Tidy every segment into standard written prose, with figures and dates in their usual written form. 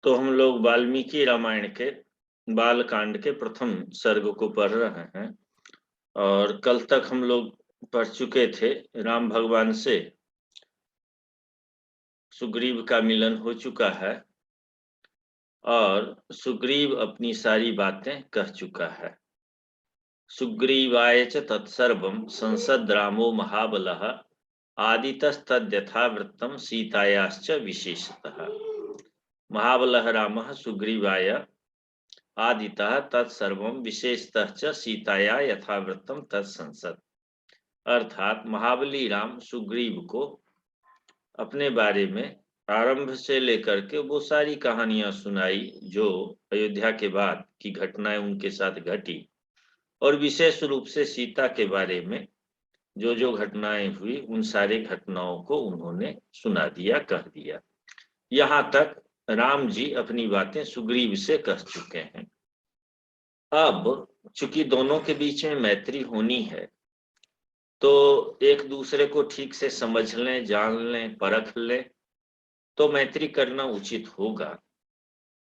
तो हम लोग वाल्मीकि रामायण के बालकांड के प्रथम सर्ग को पढ़ रहे हैं और कल तक हम लोग पढ़ चुके थे। राम भगवान से सुग्रीव का मिलन हो चुका है और सुग्रीव अपनी सारी बातें कह चुका है। सुग्रीवाय च तत्सर्वं संसद रामो महाबलः आदितस्तद्यथावृत्तं सीतायाश्च विशेषतः। महाबलः रामः सुग्रीवाय आदितः तत्सर्वं विशेषतः च सीताया यथावृत्तम तत्संसद। अर्थात महाबली राम सुग्रीव को अपने बारे में आरंभ से लेकर के वो सारी कहानियां सुनाई जो अयोध्या के बाद की घटनाएं उनके साथ घटी, और विशेष रूप से सीता के बारे में जो जो घटनाएं हुई उन सारी घटनाओं को उन्होंने सुना दिया, कह दिया। यहाँ तक राम जी अपनी बातें सुग्रीव से कह चुके हैं। अब चूंकि दोनों के बीच में मैत्री होनी है तो एक दूसरे को ठीक से समझ लें, जान लें, परख लें, तो मैत्री करना उचित होगा।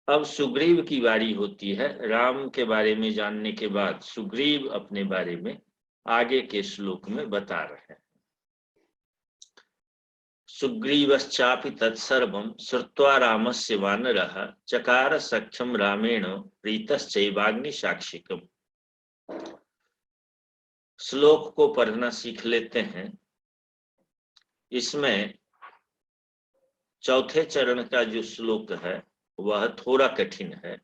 अब सुग्रीव की बारी होती है। राम के बारे में जानने के बाद सुग्रीव अपने बारे में आगे के श्लोक में बता रहे हैं। सुग्रीवश्चापि तत्सर्वं श्रुत्वा रामस्य वानरः चकार सख्यं रामेण प्रीतश्चैवाग्निसाक्षिकम्। श्लोक को पढ़ना सीख लेते हैं। इसमें चौथे चरण का जो श्लोक है वह थोड़ा कठिन है,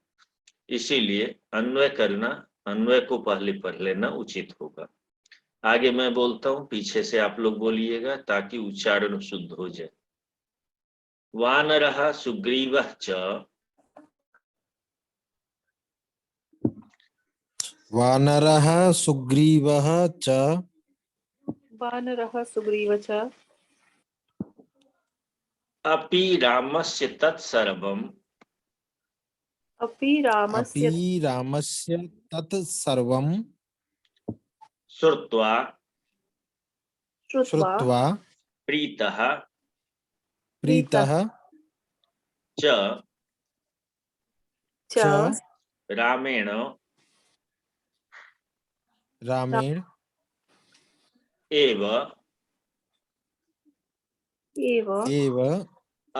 इसीलिए अन्वय करना, अन्वय को पहले पढ़ लेना उचित होगा। आगे मैं बोलता हूं, पीछे से आप लोग बोलिएगा ताकि उच्चारण शुद्ध हो जाए। वानरः सुग्रीवः च, वानरः सुग्रीवः च, वानरः सुग्रीव च, अपि रामस्य तत्सर्वम्, अपि रामस्य तत्सर्वं श्रुत्वा श्रुत्वा प्रीतः च रामेण एव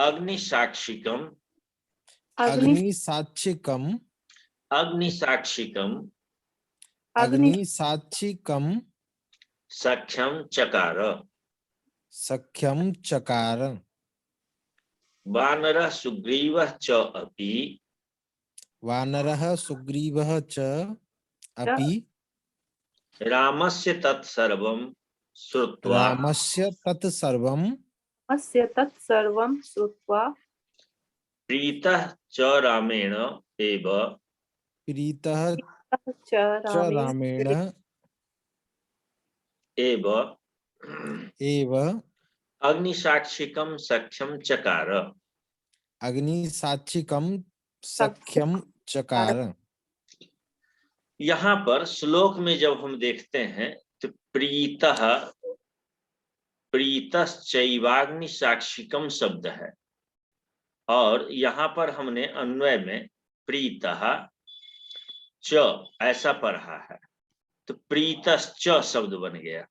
अग्निसाक्षिकम् सख्यं चकार। वानरः सुग्रीवः च अपि रामस्य तत्सर्वं श्रुत्वा प्रीतः च रामेण एव अग्निसाक्षिकं सख्यं चकार। यहाँ पर श्लोक में जब हम देखते हैं तो प्रीतश्चैवाग्निसाक्षिकम शब्द है, और यहाँ पर हमने अन्वय में प्रीतः च ऐसा पढ़ा है, तो प्रीतश्च शब्द बन गया।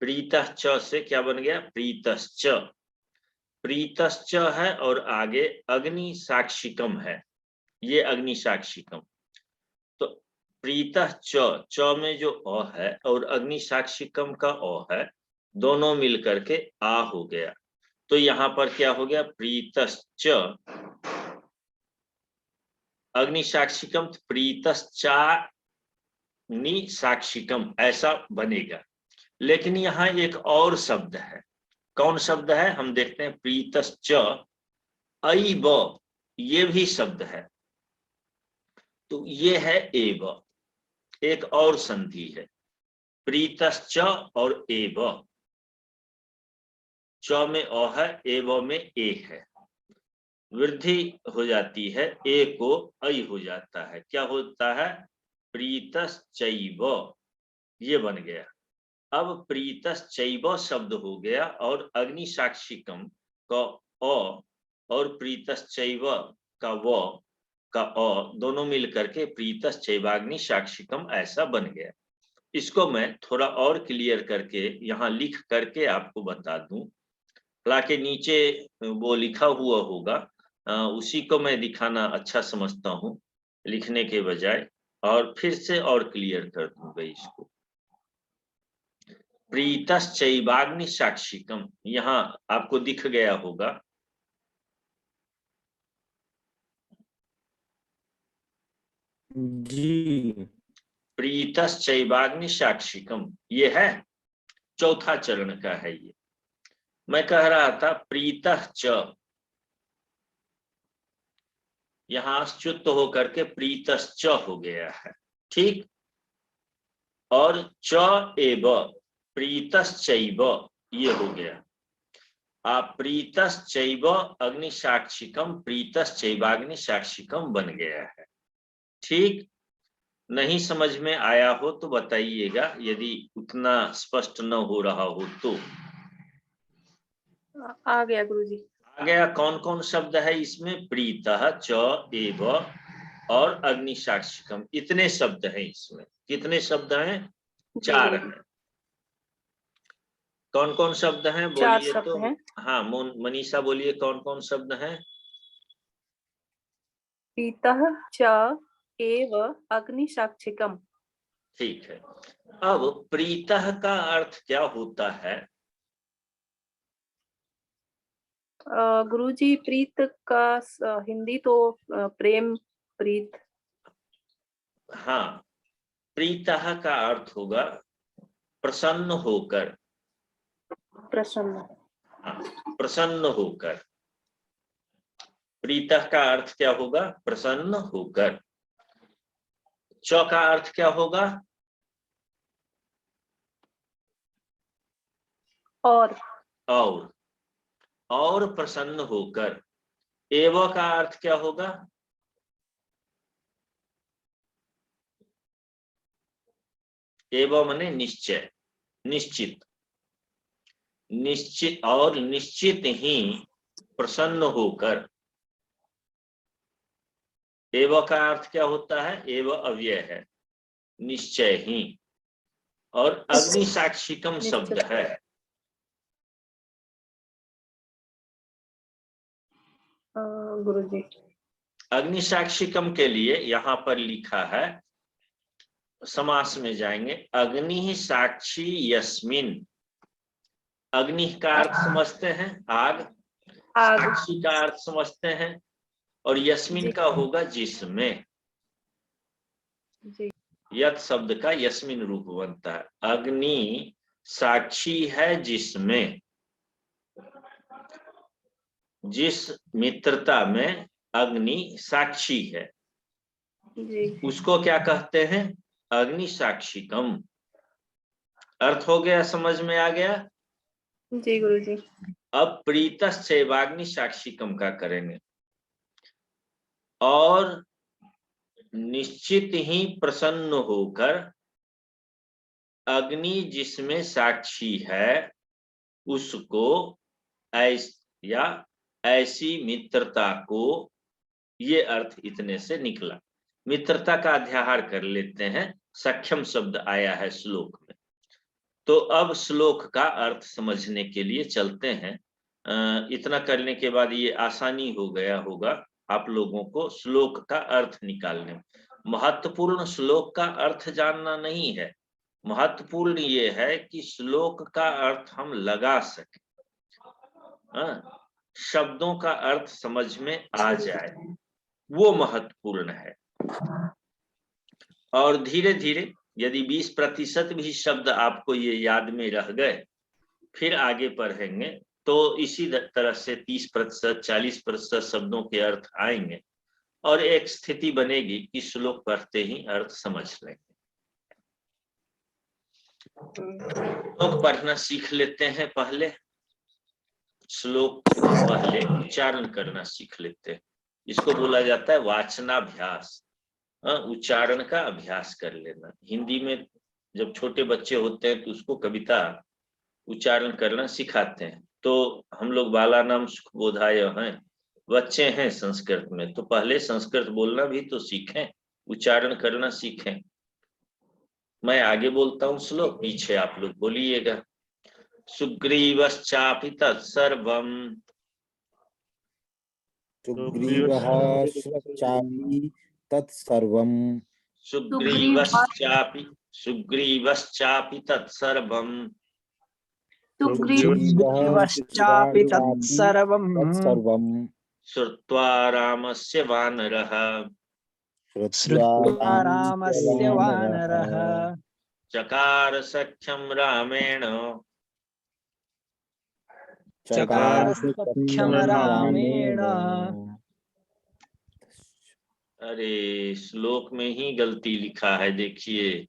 प्रीतः च से क्या बन गया? प्रीतश्च। प्रीतश्च है और आगे अग्नि साक्षिकम है, ये अग्नि साक्षिकम। तो प्रीतः च में जो अ है और अग्नि साक्षिकम का अ है, दोनों मिलकर के आ हो गया। तो यहाँ पर क्या हो गया? प्रीतश्च अग्नि साक्षिकम, प्रीतश्चाग्नि साक्षिकम ऐसा बनेगा। लेकिन यहाँ एक और शब्द है। कौन शब्द है? हम देखते हैं। प्रीतश्च ऐव, ये भी शब्द है। तो ये है एव, एक और संधि है। प्रीतश्च और एव, च में अ है, एव में ए है, वृद्धि हो जाती है, ए को ऐ हो जाता है। क्या होता है? प्रीतश्चैव, ये बन गया। अब प्रीतश्चैव शब्द हो गया और अग्नि साक्षिकम का अ और प्रीतश्चैव का व का अ दोनों मिल करके प्रीतस चैवाग्नि साक्षिकम ऐसा बन गया। इसको मैं थोड़ा और क्लियर करके यहाँ लिख करके आपको बता दूं। हालांकि नीचे वो लिखा हुआ होगा, उसी को मैं दिखाना अच्छा समझता हूँ लिखने के बजाय, और फिर से और क्लियर कर दूंगा इसको। प्रीतश्चैवाग्नि साक्षिकम यहाँ आपको दिख गया होगा। जी। प्रीतश्चैवाग्नि साक्षिकम ये है, चौथा चरण का है ये। मैं कह रहा था प्रीतः च, यहाँ च्युत होकर के प्रीतश्च हो गया है, ठीक। और च एव प्रीतश्चैव ये हो गया। आप प्रीतश्चैव अग्नि साक्षिकम प्रीतश्चैवाग्नि साक्षिकम बन गया है, ठीक। नहीं समझ में आया हो तो बताइएगा, यदि उतना स्पष्ट न हो रहा हो तो। आ गया गुरुजी। आ गया। कौन कौन शब्द है इसमें? प्रीतः, च एव और अग्नि साक्षिकम, इतने शब्द हैं इसमें। कितने शब्द हैं? 4 हैं। कौन कौन शब्द हैं बोलिए तो। हैं। हाँ मनीषा बोलिए, कौन कौन शब्द हैं? प्रीतः च एव अग्नि साक्षिकम। ठीक है। अब प्रीतः का अर्थ क्या होता है? गुरुजी प्रीत का हिंदी तो प्रेम, प्रीत। हाँ, प्रीतः का अर्थ होगा प्रसन्न होकर। प्रसन्न। हाँ, प्रसन्न होकर। प्रीतः का अर्थ क्या होगा? प्रसन्न होकर। च का अर्थ क्या होगा? और प्रसन्न होकर। एव का अर्थ क्या होगा? एव माने निश्चय, निश्चित। निश्चित और निश्चित ही प्रसन्न होकर। एव का अर्थ क्या होता है? एव अव्यय है, निश्चय ही। और अग्नि साक्षिकम शब्द है। गुरुजी अग्नि साक्षिकम के लिए यहाँ पर लिखा है, समास में जाएंगे, अग्नि साक्षी यस्मिन। अग्नि का अर्थ समझते हैं आग, साक्षी का अर्थ समझते हैं, और यस्मिन का होगा जिसमें। यत शब्द का यस्मिन रूप बनता है। अग्नि साक्षी है जिसमें, जिस मित्रता में अग्नि साक्षी है उसको क्या कहते हैं? अग्नि साक्षिकम। अर्थ हो गया, समझ में आ गया? जी गुरुजी। अब प्रीतश्चैवाग्नि साक्षिकम का करेंगे। और निश्चित ही प्रसन्न होकर अग्नि जिसमें साक्षी है उसको या ऐसी मित्रता को, ये अर्थ इतने से निकला। मित्रता का अध्याहार कर लेते हैं, सक्षम शब्द आया है श्लोक में। तो अब श्लोक का अर्थ समझने के लिए चलते हैं। इतना करने के बाद ये आसानी हो गया होगा आप लोगों को श्लोक का अर्थ निकालने में। महत्वपूर्ण श्लोक का अर्थ जानना नहीं है, महत्वपूर्ण ये है कि श्लोक का अर्थ हम लगा सकें, शब्दों का अर्थ समझ में आ जाए, वो महत्वपूर्ण है। और धीरे धीरे यदि 20% भी शब्द आपको ये याद में रह गए, फिर आगे पढ़ेंगे तो इसी तरह से 30% 40% शब्दों के अर्थ आएंगे और एक स्थिति बनेगी कि श्लोक पढ़ते ही अर्थ समझ लेंगे। श्लोक पढ़ना सीख लेते हैं पहले, श्लोक पहले उच्चारण करना सीख लेते हैं। इसको बोला जाता है वाचनाभ्यास। उच्चारण का अभ्यास कर लेना। हिंदी में जब छोटे बच्चे होते हैं तो उसको कविता उच्चारण करना सिखाते हैं। तो हम लोग बाला नाम सुखबोधाय हैं, बच्चे हैं संस्कृत में, तो पहले संस्कृत बोलना भी तो सीखें, उच्चारण करना सीखें। मैं आगे बोलता हूँ श्लोक, पीछे आप लोग बोलिएगा। सुग्रीवश्चापि तत्सर्वम् सुग्रीवः चापि तत्सर्वम् सुग्रीवश्चापि तत्सर्वम् सुग्रीवः सुग्रीवश्चापि चापि तत्सर्वम् तत्सर्वम् श्रुत्वा रामस्य वानरः श्रुत्वा रामस्य वानरः चकार सख्यं रामेण चकार सख्यं रामेण। अरे श्लोक में ही गलती लिखा है, देखिए।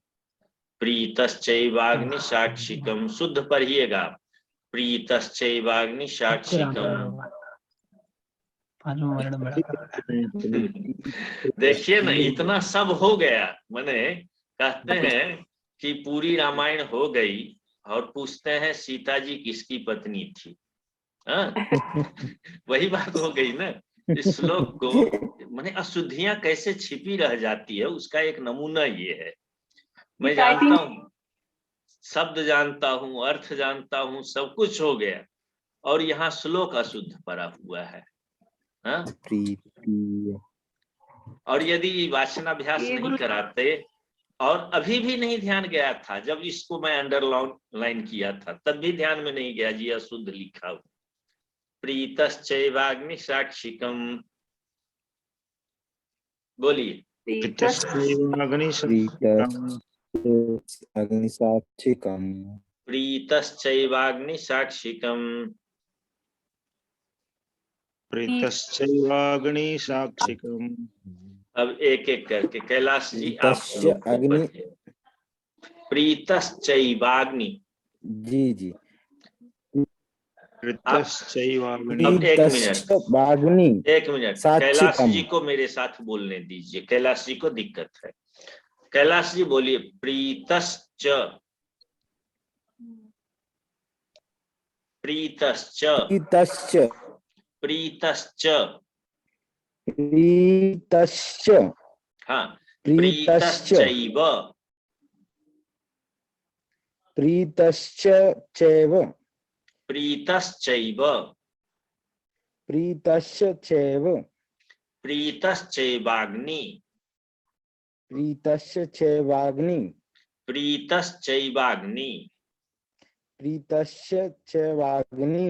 प्रीतश्चैवाग्नि साक्षिकम, शुद्ध पढ़िएगा। प्रीतश्चैवाग्नि साक्षिकम। देखिए ना, इतना सब हो गया। माने कहते हैं कि पूरी रामायण हो गई और पूछते हैं सीता जी किसकी पत्नी थी। वही बात हो गई ना। इस श्लोक को माने अशुद्धियां कैसे छिपी रह जाती है, उसका एक नमूना ये है। मैं जानता हूँ, शब्द जानता हूँ, अर्थ जानता हूँ, सब कुछ हो गया, और यहाँ श्लोक अशुद्ध पड़ा हुआ है। और यदि वाचनाभ्यास नहीं कराते, और अभी भी नहीं ध्यान गया था, जब इसको मैं अंडरलाइन किया था तब भी ध्यान में नहीं गया जी अशुद्ध लिखा हुआ। प्रीतश्चैवाग्नि साक्षिकम, बोलिए। अग्नि साक्षिकम। प्रीतश्चैवाग्नि साक्षिकम। प्रीतश्चैवाग्नि साक्षिकम्। अब एक एक करके कैलाश जी आप श्लोक को अग्नि। पढ़िए। प्रीतश्चैवाग्नि। जी जी। प्रीतश्चैवाग्नि। अब एक मिनट, एक मिनट, कैलाश साक्षिकम। जी को मेरे साथ बोलने दीजिए। कैलाश जी को दिक्कत है। कैलाश जी बोलिए। प्रीतश्च, प्रीतश्च, प्रीतश्च, प्रीतश्च, प्रीतश्च, हाँ, प्रीतश्च, प्रीतश्चैव, प्रीतश्च चैव, प्रीतश्चैव, प्रीतश्च चैव, प्रीतश्चैवाग्नि, प्रीतश्च चैवाग्नि, प्रीतश्चैवाग्नि। प्रीतश्च चैवाग्नि।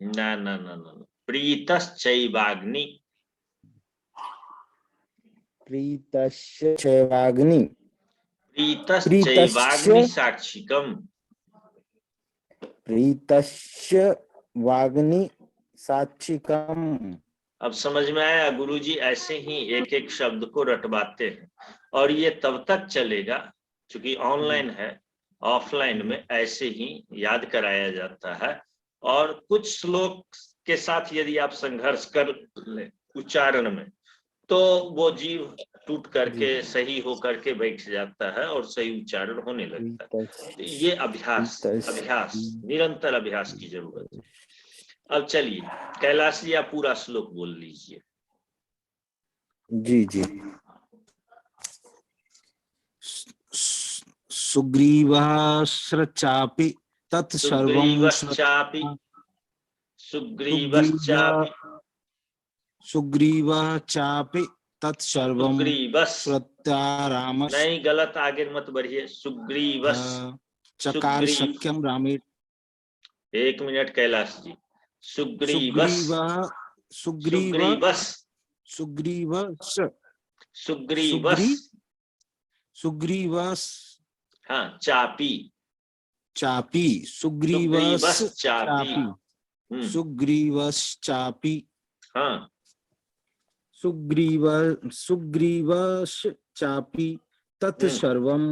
ना ना ना ना, प्रीतश्चैवाग्नि, प्रीतश्च चैवाग्नि। प्रीतश्चैवाग्नि साक्षिकम। प्रीतश्च वाग्नि साक्षिकम। अब समझ में आया? गुरुजी ऐसे ही एक एक शब्द को रटवाते हैं, और ये तब तक चलेगा क्योंकि ऑनलाइन है। ऑफलाइन में ऐसे ही याद कराया जाता है, और कुछ श्लोक के साथ यदि आप संघर्ष कर ले उच्चारण में, तो वो जीव टूट करके सही हो करके बैठ जाता है और सही उच्चारण होने लगता है। तो ये अभ्यास, निरंतर अभ्यास की जरूरत है। अब चलिए कैलाश जी आप पूरा श्लोक बोल लीजिए। जी जी। सुग्रीवाश्चापि तत्सर्वं सुग्रीवाश्चापि तत्सर्वं श्रुत्वा रामस्य, नहीं गलत, आगे मत बढ़िए। सुग्रीवस, चकार सख्यम रामेण। एक मिनट कैलाश जी। सुग्रीवस, सुग्रीवस, सुग्रीवस, हाँ, चापी, सुग्रीवस चापी, सुग्रीवस चापी, हाँ, सुग्रीवस चापी तत्सर्वं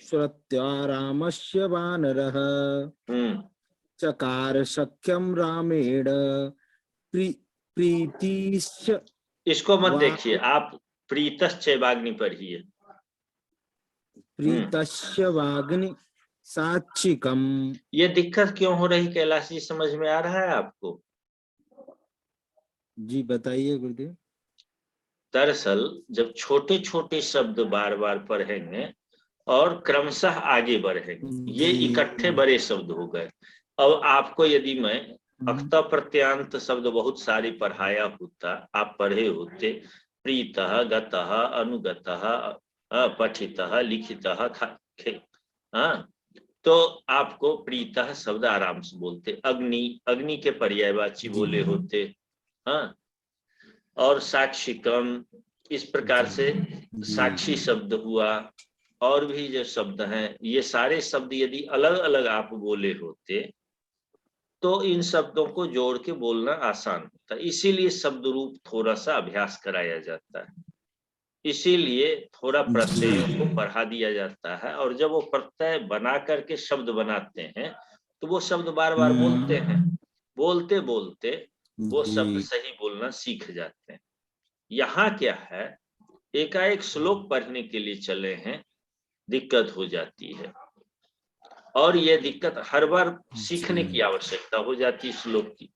श्रुत्वा रामस्य वानरः चकार सख्यम रामेण प्रीतिश्च। इसको मत देखिए आप, प्रीतश्चैवाग्नि पढ़िए। प्रीतश्च वाग्नि साक्षिकम। ये दिक्कत क्यों हो रही कैलाश जी, समझ में आ रहा है आपको? जी बताइए गुरुदेव। दरअसल जब छोटे छोटे शब्द बार बार पढ़ेंगे और क्रमशः आगे बढ़ेंगे, ये जी। इकट्ठे बड़े शब्द हो गए। अब आपको यदि मैं अक्त प्रत्यंत शब्द बहुत सारी पढ़ाया होता, आप पढ़े होते, प्रीतः, गतः, अनुगतः, पठितः, लिखितः, हाँ, तो आपको प्रीतः शब्द आराम से बोलते, अग्नि, अग्नि के पर्यायवाची बोले होते, हाँ, और साक्षिकम, इस प्रकार से साक्षी शब्द हुआ, और भी जो शब्द हैं, ये सारे शब्द यदि अलग अलग आप बोले होते तो इन शब्दों को जोड़ के बोलना आसान होता, इसीलिए शब्द रूप थोड़ा सा अभ्यास कराया जाता है, इसीलिए थोड़ा प्रत्ययों को पढ़ा दिया जाता है, और जब वो प्रत्यय बना करके शब्द बनाते हैं तो वो शब्द बार बार बोलते हैं, बोलते बोलते वो शब्द सही बोलना सीख जाते हैं। यहाँ क्या है, एकाएक श्लोक पढ़ने के लिए चले हैं, दिक्कत हो जाती है, और ये दिक्कत हर बार सीखने की आवश्यकता हो जाती है श्लोक की।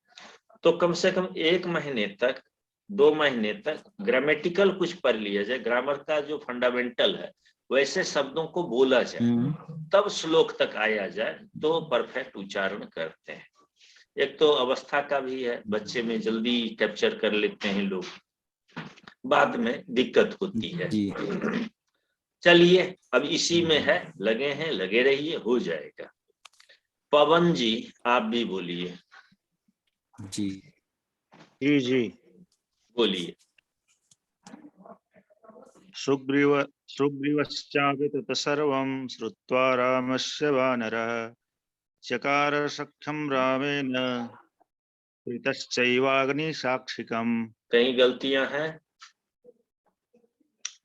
तो कम से कम 1 महीने तक, 2 महीने तक ग्रामेटिकल कुछ पढ़ लिया जाए, ग्रामर का जो फंडामेंटल है वैसे शब्दों को बोला जाए, तब श्लोक तक आया जाए तो परफेक्ट उच्चारण करते हैं। एक तो अवस्था का भी है, बच्चे में जल्दी कैप्चर कर लेते हैं लोग, बाद में दिक्कत होती है। चलिए अब इसी में है, लगे हैं, लगे रहिए, हो जाएगा। पवन जी आप भी बोलिए। जी जी जी। बोलिए। सुग्रीवश्चापि तत्सर्वं श्रुत्वा रामस्य वानरः चकार सख्यं रामेण प्रीतश्चैवाग्निसाक्षिकम्। कहीं गलतियां हैं?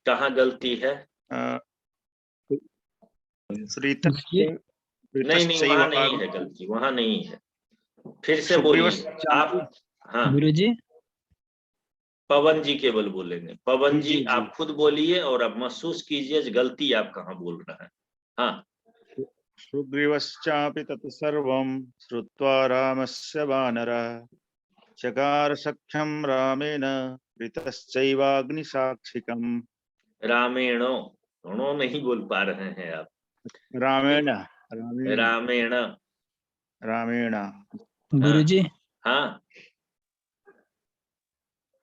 कहाँ गलती है? नहीं नहीं, वहां नहीं है गलती, वहां नहीं है, फिर से बोलिए आप। हाँ, गुरुजी पवन जी केवल बोलेंगे। पवन जी जी। आप खुद बोलिए और अब महसूस कीजिए गलती आप कहाँ बोल रहे हैं। हाँ, सुग्रीवश्चापि तत्सर्वं श्रुत्वा रामस्य वानरः चकार सख्यं रामेण प्रीतश्चैवाग्निसाक्षिकम्। रामेणो, नो नहीं बोल पा रहे हैं आप। रामेण रामेण। रामेण। गुरुजी हाँ,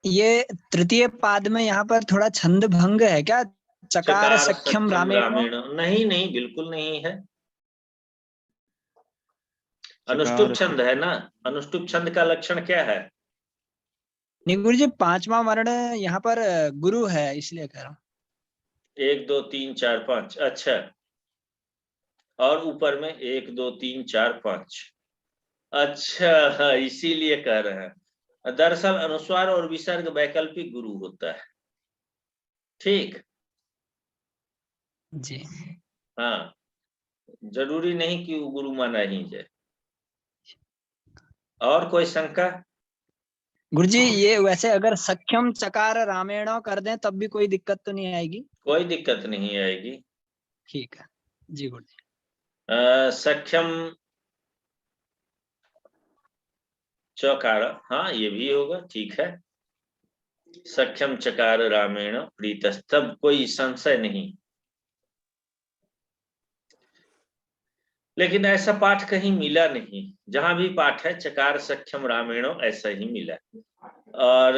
ये तृतीय पाद में यहाँ पर थोड़ा छंद भंग है क्या? चकार सख्यम रामेण। नहीं नहीं, बिल्कुल नहीं है। अनुष्टुप छंद है ना, अनुष्टुप छंद का लक्षण क्या है? नहीं गुरुजी, 5वां वर्ण यहाँ पर गुरु है, इसलिए कह रहा हूँ। 1 2 3 4 5, अच्छा, और ऊपर में 1 2 3 4 5, अच्छा, इसीलिए कह रहे हैं। दरअसल अनुस्वार और विसर्ग वैकल्पिक गुरु होता है, ठीक। जी हाँ, जरूरी नहीं कि वो गुरु माना ही जाए। और कोई शंका? गुरुजी, ये वैसे अगर सख्यम चकार रामेण कर दें तब भी कोई दिक्कत तो नहीं आएगी? कोई दिक्कत नहीं आएगी। ठीक है जी गुरुजी। सख्यम चकार, हाँ ये भी होगा, ठीक है। सख्यम चकार रामेण प्रीत, तब कोई संशय नहीं। लेकिन ऐसा पाठ कहीं मिला नहीं, जहां भी पाठ है चकार सख्यम रामेणो ऐसा ही मिला। और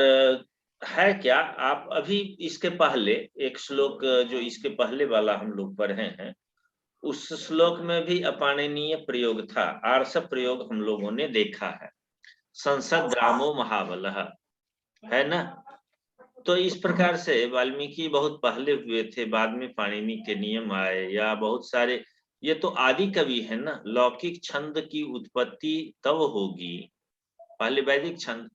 है क्या, आप अभी इसके पहले एक श्लोक जो इसके पहले वाला हम लोग पढ़े हैं, उस श्लोक में भी अपाणनीय प्रयोग था, आर्ष प्रयोग हम लोगों ने देखा है, संसद रामो महाबलः, है ना। तो इस प्रकार से वाल्मीकि बहुत पहले हुए थे, बाद में पाणिनि के नियम आए, या बहुत सारे, ये तो आदि कवि है ना, लौकिक छंद की उत्पत्ति तब होगी, पहले वैदिक छंद,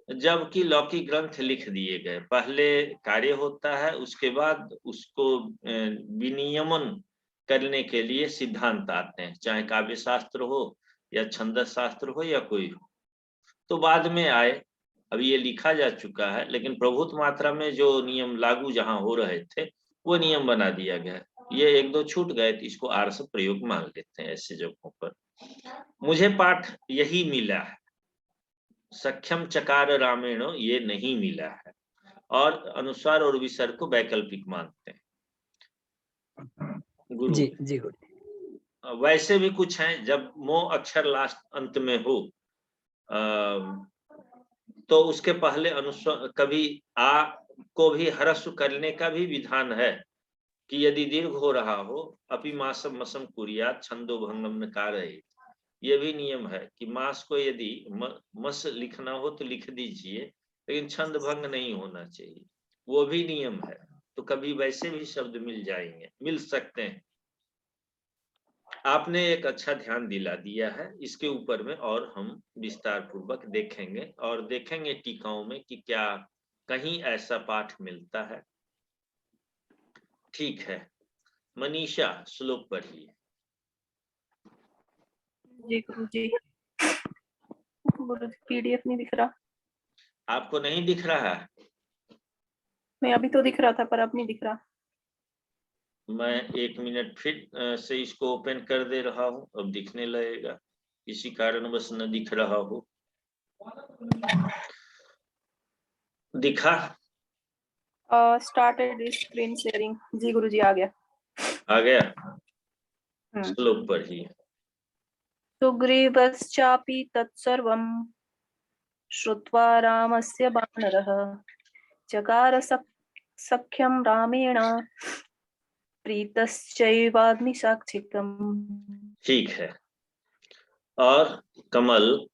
जबकि लौकिक ग्रंथ लिख दिए गए, पहले कार्य होता है, उसके बाद उसको विनियमन करने के लिए सिद्धांत आते हैं, चाहे काव्य शास्त्र हो या छंद शास्त्र हो या कोई हो, तो बाद में आए। अब ये लिखा जा चुका है, लेकिन प्रभुत मात्रा में जो नियम लागू जहां हो रहे थे वो नियम बना दिया गया, ये 1 2 छूट गए तो इसको आर्ष प्रयोग मान लेते हैं ऐसे जगहों पर। मुझे पाठ यही मिला है, सख्यम चकार रामेण ये नहीं मिला है, और अनुस्वार और विसर्ग को वैकल्पिक मानते हैं गुरु। जी जी गुरु। वैसे भी कुछ हैं, जब मो अक्षर लास्ट अंत में हो तो उसके पहले अनुस्वार, कभी आ को भी ह्रस्व करने का भी विधान है कि यदि दीर्घ हो रहा हो, अपि मासम मसम कुर्यात् छंदो भंगम न कारयेत्। ये भी नियम है कि मास को यदि मस लिखना हो तो लिख दीजिए, लेकिन छंद भंग नहीं होना चाहिए, वो भी नियम है। तो कभी वैसे भी शब्द मिल जाएंगे, मिल सकते हैं। आपने एक अच्छा ध्यान दिला दिया है, इसके ऊपर में और हम विस्तार पूर्वक देखेंगे, और देखेंगे टीकाओं में कि क्या कहीं ऐसा पाठ मिलता है। ठीक है, मनीषा श्लोक पढ़िए। जी गुरु जी। गुरु जी PDF नहीं दिख रहा। आपको नहीं दिख रहा है? नहीं, अभी तो दिख रहा था पर अब नहीं दिख रहा। मैं 1 मिनट फिर से इसको ओपन कर दे रहा हूं, अब दिखने लगेगा। किसी कारणवश न दिख रहा हो। दिखा? Started screen sharing. जी गुरु जी, आ गया। आ गया? श्लोक पढ़िए। सुग्रीवश्चापि तत्सर्वं श्रुत्वा रामस्य वानरः चकार सख्यं रामेण प्रीतश्चैवाग्निसाक्षिकम्। ठीक है। और कमल,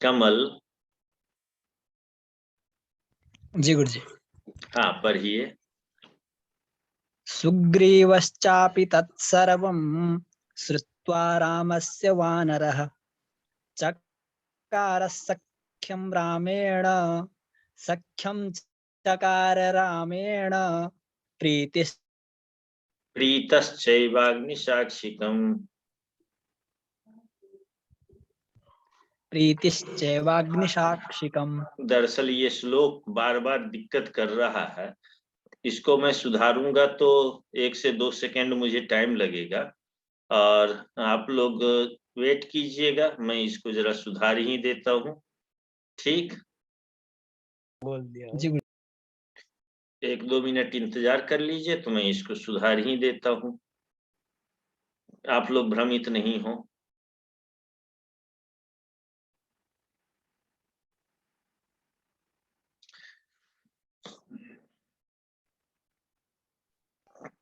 कमल जी गुरु जी। हाँ पढ़िए। सुग्रीवश्चापि तत्सर्वं श्रुत्वा रामस्य वानरः चकार सख्यं रामेण प्रीतश्चैवाग्निसाक्षिकम्। प्रीतिश्चैवाग्निसाक्षिकम्। दरअसल ये श्लोक बार बार दिक्कत कर रहा है, इसको मैं सुधारूंगा तो 1 से 2 सेकंड मुझे टाइम लगेगा, और आप लोग वेट कीजिएगा, मैं इसको जरा सुधार ही देता हूँ। ठीक, बोल दिया जी गुरु। 1-2 मिनट इंतजार कर लीजिए, तो मैं इसको सुधार ही देता हूँ, आप लोग भ्रमित नहीं हो।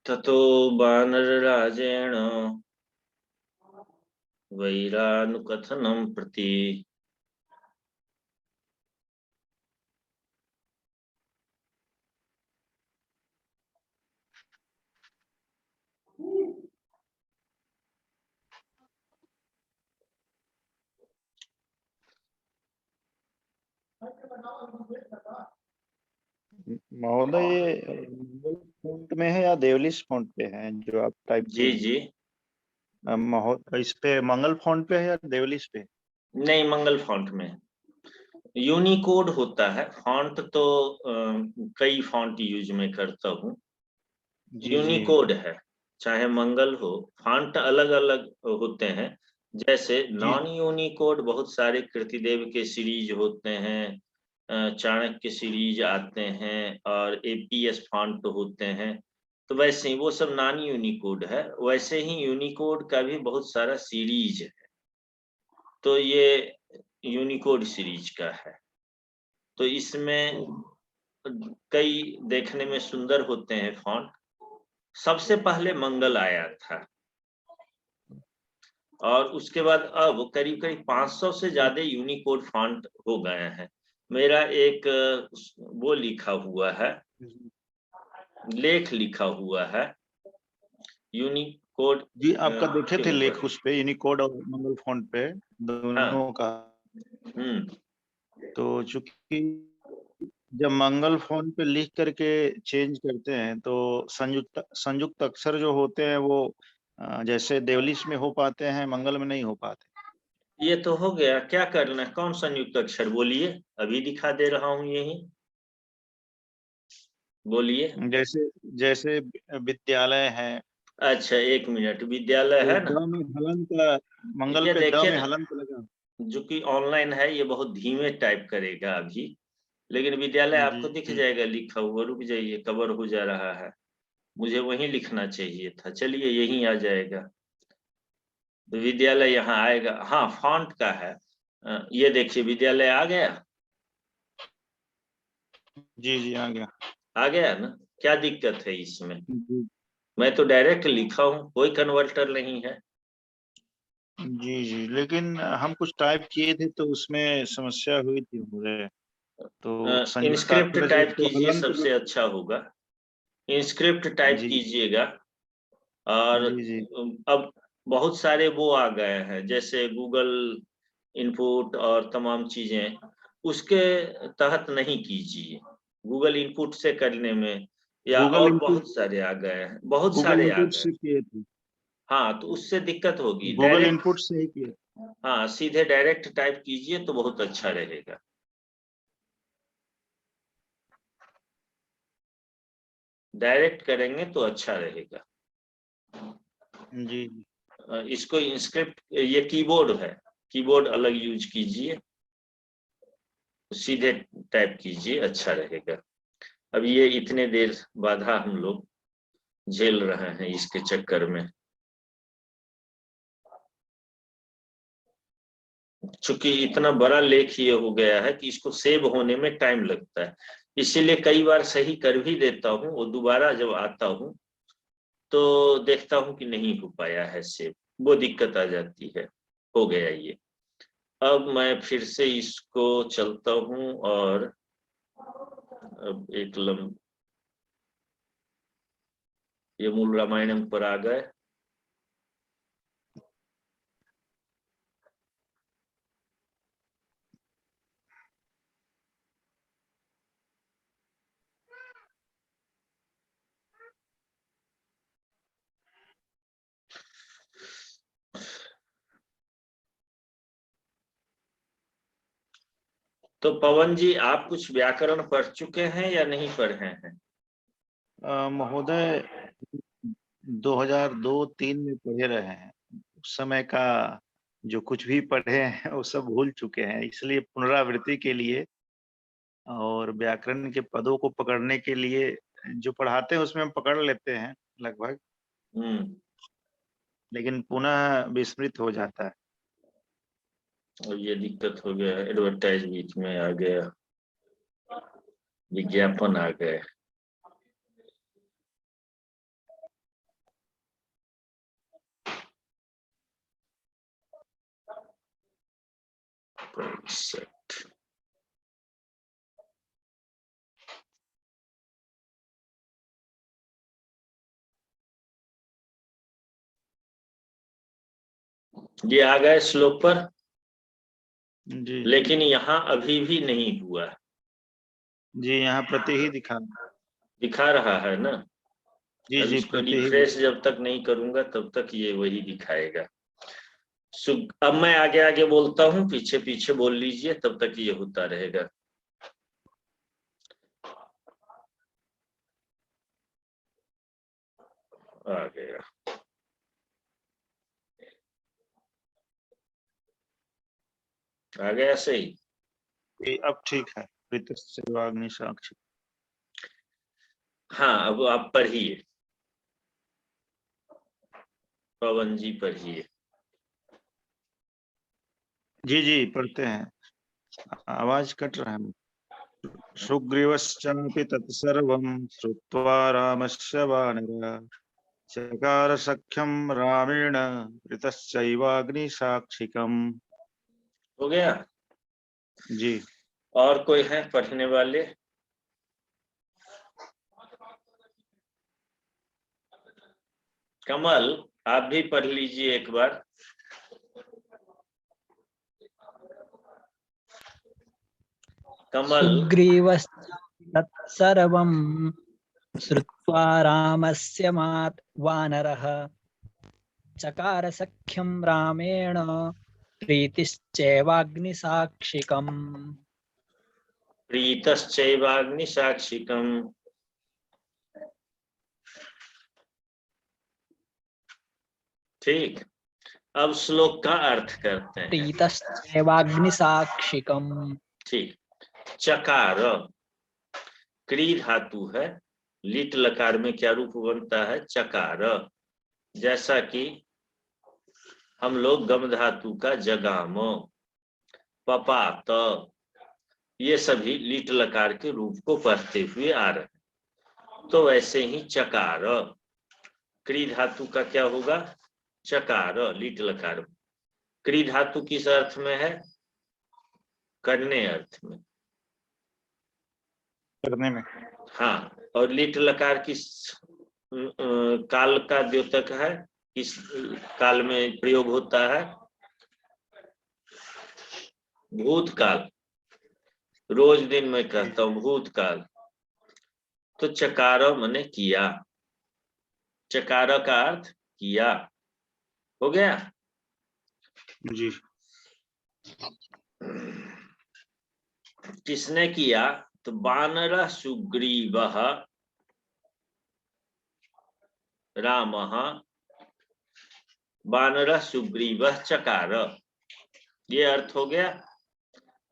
ततो वानरराजेण वैरानुकथनं प्रति महोदय ये मंगल फॉन्ट में है या देवलिस फॉन्ट पे है जो आप टाइप जी जी, इस पे मंगल फॉन्ट पे है या देवलिस पे? नहीं मंगल फॉन्ट में। यूनिकोड होता है फॉन्ट, तो कई फॉन्ट यूज में करता हूँ। यूनिकोड है, चाहे मंगल हो, फॉन्ट अलग अलग होते हैं। जैसे नॉन यूनिकोड बहुत सारे कृतिदेव के सीरीज होते हैं, चाणक्य सीरीज आते हैं, और APS फॉन्ट होते हैं। तो वैसे ही वो सब नॉन यूनिकोड है, वैसे ही यूनिकोड का भी बहुत सारा सीरीज है। तो ये यूनिकोड सीरीज का है, तो इसमें कई देखने में सुंदर होते हैं फॉन्ट। सबसे पहले मंगल आया था, और उसके बाद अब करीब करीब 500 से ज्यादा यूनिकोड फॉन्ट हो गए हैं। मेरा एक वो लिखा हुआ है, लेख लिखा हुआ है यूनिकोड। जी आपका देखे के थे ऊपर। लेख उस पे यूनिकोड और मंगल फॉन्ट पे दोनों का। तो चूंकि जब मंगल फॉन्ट पे लिख करके चेंज करते हैं तो संयुक्त अक्षर जो होते हैं वो जैसे देवलिस में हो पाते हैं, मंगल में नहीं हो पाते। ये तो हो गया, क्या करना है? कौन संयुक्त अक्षर बोलिए, अभी दिखा दे रहा हूँ यही, बोलिए। जैसे जैसे विद्यालय है, अच्छा 1 मिनट, विद्यालय तो है ना, द में हलंत, मंगल ये पे द देखिए में ना, हलंत लगा। जो कि ऑनलाइन है, ये बहुत धीमे टाइप करेगा अभी, लेकिन विद्यालय आपको दिख जी जाएगा लिखा हुआ। रुक जाइए, कवर हो जा रहा है, मुझे वहीं लिखना चाहिए था। चलिए यहीं आ जाएगा, तो विद्यालय यहाँ आएगा। हाँ, फॉन्ट का है। ये देखिए विद्यालय आ गया। जी आ गया। आ गया ना? क्या दिक्कत है इसमें? जी मैं तो डायरेक्ट लिखा हूँ, कोई कन्वर्टर नहीं है। जी लेकिन हम कुछ टाइप किए थे तो उसमें समस्या हुई थी मुझे। तो इंस्क्रिप्ट संयुक्ताक्षर टाइप तो कीजिए, हलंत सबसे में। अच्छा होगा। इंस्क्रिप्ट टाइप जी कीजिएगा। और जी अब बहुत सारे वो आ गए हैं, जैसे गूगल इनपुट और तमाम चीजें, उसके तहत नहीं कीजिए। गूगल इनपुट से करने में, या गूगल और इनपुट बहुत सारे आ गए हैं, बहुत गूगल सारे आ इनपुट गए। से किए थे। हाँ, तो उससे दिक्कत होगी। गूगल डायरेक्ट, इनपुट से ही किए। हाँ, सीधे डायरेक्ट टाइप कीजिए तो बहुत अच्छा रहेगा। डायरेक्ट करेंगे तो अच्छा रहेगा। जी इसको इंस्क्रिप्ट, ये कीबोर्ड है, कीबोर्ड अलग यूज कीजिए, सीधे टाइप कीजिए, अच्छा रहेगा। अब ये इतने देर बाधा हम लोग झेल रहे हैं इसके चक्कर में, चूंकि इतना बड़ा लेख ये हो गया है कि इसको सेव होने में टाइम लगता है। इसीलिए कई बार सही कर भी देता हूँ, और दोबारा जब आता हूँ तो देखता हूँ कि नहीं हो पाया है सेव, वो दिक्कत आ जाती है। हो गया ये। अब मैं फिर से इसको चलता हूँ, और अब एक ये मूल रामायणम पर आ गए। तो पवन जी, आप कुछ व्याकरण पढ़ चुके हैं या नहीं पढ़े हैं? महोदय 2002-3 में पढ़े रहे हैं। उस समय का जो कुछ भी पढ़े हैं वो सब भूल चुके हैं, इसलिए पुनरावृत्ति के लिए और व्याकरण के पदों को पकड़ने के लिए जो पढ़ाते हैं उसमें हम पकड़ लेते हैं लगभग, लेकिन पुनः विस्मृत हो जाता है। और ये दिक्कत हो गया, एडवर्टाइज बीच में आ गया, विज्ञापन आ गए। ये आ गए श्लोक पर, जी लेकिन यहाँ अभी भी नहीं हुआ। जी यहाँ प्रति ही दिखा रहा है ना? अब जी इसको प्रति ही रिफ्रेश जब तक नहीं करूंगा तब तक ये वही दिखाएगा। अब मैं आगे आगे बोलता हूँ, पीछे पीछे बोल लीजिए, तब तक ये होता रहेगा। आ गया। आ गया सही। अब ठीक है। प्रीतस्यैवाग्नि साक्षी। हाँ, अब आप पढ़िए, पवन जी पढ़िए। जी पढ़ते हैं। आवाज कट रहा है। सुग्रीवश्चापि तत्सर्वं श्रुत्वा रामस्य वानरः चकार सख्यं रामेण ऋतश्चैवाग्निसाक्षिकम्। हो गया? जी और कोई है पढ़ने वाले? कमल, आप भी पढ़ लीजिए एक बार। कमल। सुग्रीवस्तत्सर्वं श्रुत्वा रामस्य वानरः चकार सख्यं रामेण प्रीतिश्चैवाग्निसाक्षिकम्। प्रीतश्चैवाग्निसाक्षिकम्। ठीक। अब श्लोक का अर्थ करते हैं। प्रीतश्चैवाग्निसाक्षिकम्। ठीक, चकार क्री धातु है, लिट लकार में क्या रूप बनता है? चकार। जैसा कि हम लोग गम धातु का जगाम, पपात, ये सभी लिट लकार के रूप को पढ़ते हुए आ रहे हैं। तो वैसे ही चकार क्री धातु का क्या होगा? चकार, लिट लकार। क्री धातु किस अर्थ में है? करने अर्थ में। करने में। हाँ, और लिट लकार किस काल का द्योतक है? किस काल में प्रयोग होता है? भूतकाल। रोज दिन में कहता हूँ भूतकाल। तो चकार मने किया, चकार का अर्थ किया। हो गया जी। किसने किया? तो वानर सुग्रीव राम, वानर सुग्रीव चकार, ये अर्थ हो गया।